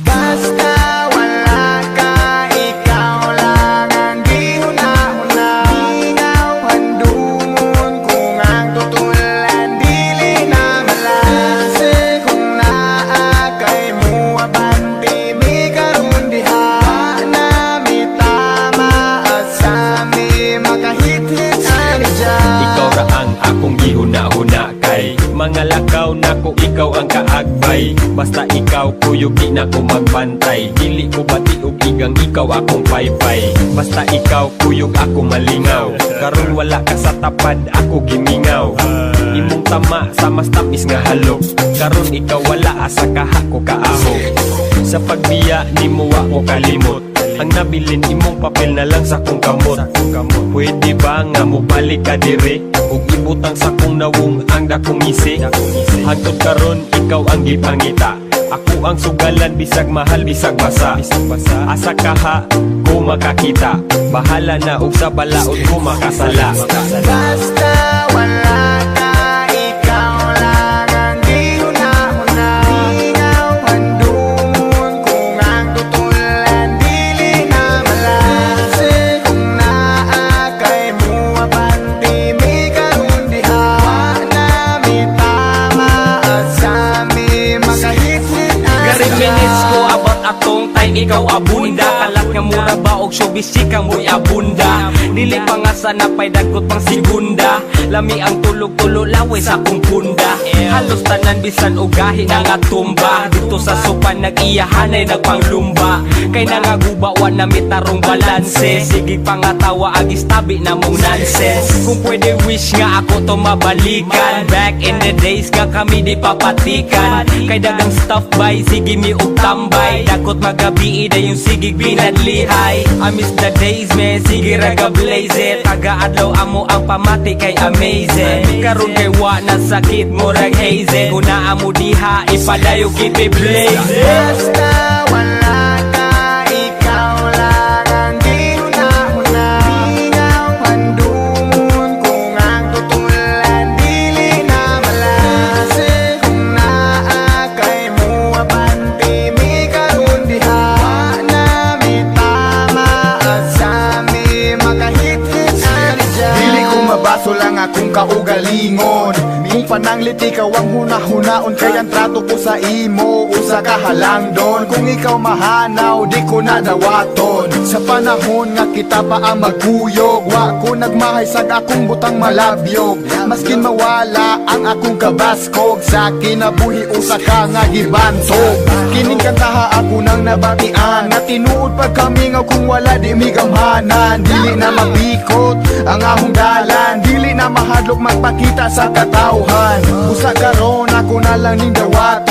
Basta wala ka, ikaw lang ang gihuna-huna. Ingaw handungon kung ang tutulan dili na malase. Kung naa kay mo abanti mi karon diha na mi tama asami makahit-hit ani dyan. Ikaw ra ang akong gihuna-huna kay mga lakaw nako ikaw ang kaagbay. Basta ikaw kuyog di na ko magbantay. Dili ko bati og igang ikaw akong paypay. Basta ikaw kuyog ako malingaw. Karon wala ka sa tapad ako gimingaw. Imong tama sa mas tapis nga halok. Karon ikaw wala asa kaha ko kaamo. Sa pagbiya nimo wa ko kalimot. Ang nabilin imong papel na lang sa kong kamot. Pwede ba nga mo balik ka dire ug ibutang sa kong nawong ang dakong isi. Hangtod karon ikaw ang gipangita. Ako ang sugalan bisag mahal bisag basa. Asa kaha ko makakita. Bahala na og sa balaod ko makasala. Basta wala ka, ikaw lang ang gihuna-huna. Ingaw handungon kung ang tutulan dili na malase. Kung naa kay mo abanti mi karon diha na mi tama asami makahit-hit Gari minutes ko about atong time ikaw abunda. Kalat nga mura ba og showbiz chika mo'y abunda. Dili pa nga sana pay dagot pang segunda. Lami ang tulog-tulo laway sa akong punda. Halos tanan bisan og gahi na nga tumba. Dito sa sopan nag-iyahanay nagpanglumba. Kay nangaguba wa na mitarong balanse. Sige pa nga tawa agis tabi na mong nonsense. Kung pwede wish nga ako to mabalikan. Back in the days nga kami di papatikan. Kay dagang stuff by sige mi og tambay. Dakot magabi ida yung sigig binadlihay. I miss the days man, sige raga blaze it. Taga-adlaw amo ang pamati kay amazing. Karon kay wa na sakit mo rag haze. Kung naa mo diha ipadayo kipi blaze. Basta wala ka, ikaw lang ang gihuna-huna. Ingaw handungon kung ang tutulan dili na malase. Kung naa kay mo abanti mi karon diha na mi tama asami makahit-hit ani dyan. Dili ko mabaso lang akong kaugalingon. Ming pananglit ikaw ang huna-hunaon. Kaya ang trato ko sa imo usa ka halang doon. Kung ikaw mahanaw di ko na dawaton. Sa panahon nga kita pa ang magkuyog, wa ko nagmahay sag akong butang malabyog. Maskin mawala ang akong kabaskog, sa kinabuhi usa ka nga gibantog. Kining kantaha ako nang nabatian, nga tinuod pag kami nga kung wala di mi gamhanan. Dili na mapikot ang ahong dalan, dili na mahadlok magpakita sa katawhan. Usa karon ako na lang ning dawat.